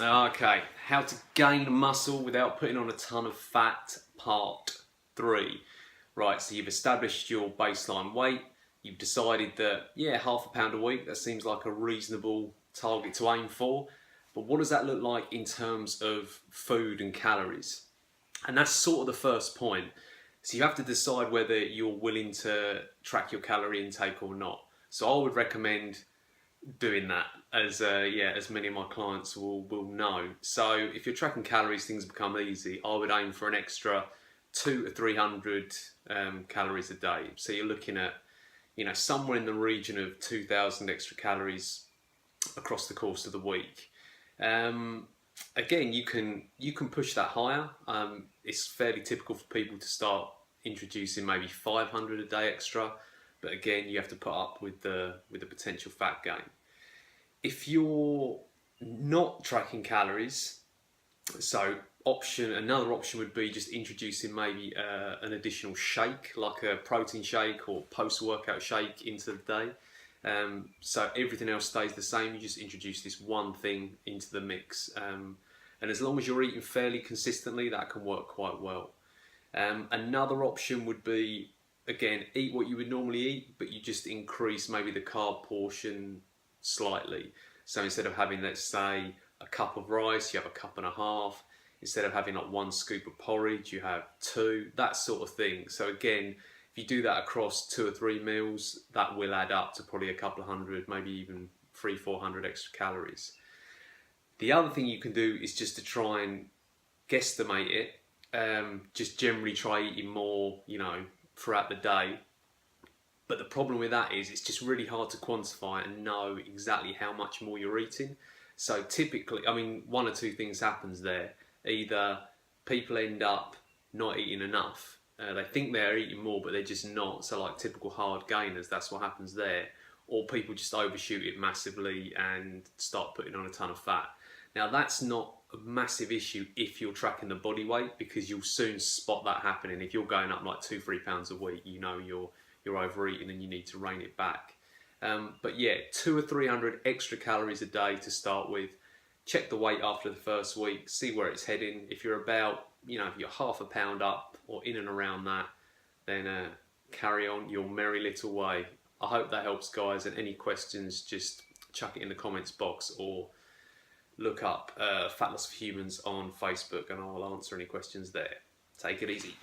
Okay, how to gain muscle without putting on a ton of fat, part 3. Right, so you've established your baseline weight, you've decided that, yeah, half a pound a week, that seems like a reasonable target to aim for, but what does that look like in terms of food and calories? And that's sort of the first point. So you have to decide whether you're willing to track your calorie intake or not. So I would recommend doing that, as many of my clients will know. So if you're tracking calories, things become easy. I would aim for an extra 200 to 300 calories a day. So you're looking at, somewhere in the region of 2,000 extra calories across the course of the week. Again, you can push that higher. It's fairly typical for people to start introducing maybe 500 a day extra, but again, you have to put up with the potential fat gain. If you're not tracking calories, so another option would be just introducing maybe an additional shake, like a protein shake or post-workout shake into the day. So everything else stays the same, you just introduce this one thing into the mix. And as long as you're eating fairly consistently, that can work quite well. Another option would be, again, eat what you would normally eat, but you just increase maybe the carb portion slightly. So instead of having, let's say, a cup of rice, you have a cup and a half. Instead of having like 1 scoop of porridge, you have 2, that sort of thing. So again, if you do that across 2 or 3 meals, that will add up to probably a couple of hundred, maybe even 300-400 extra calories. The other thing you can do is just to try and guesstimate it. Just generally try eating more, throughout the day. But the problem with that is it's just really hard to quantify and know exactly how much more you're eating. So typically, one or two things happens there. Either people end up not eating enough. They think they're eating more, but they're just not. So like typical hard gainers, that's what happens there. Or people just overshoot it massively and start putting on a ton of fat. Now that's not a massive issue if you're tracking the body weight, because you'll soon spot that happening. If you're going up like 2-3 pounds a week, you're overeating and you need to rein it back. But yeah, 200 or 300 extra calories a day to start with. Check the weight after the first week, see where it's heading. If you're about, if you're half a pound up or in and around that, then carry on your merry little way. I hope that helps, guys, and any questions, just chuck it in the comments box or look up Fat Loss for Humans on Facebook and I'll answer any questions there. Take it easy.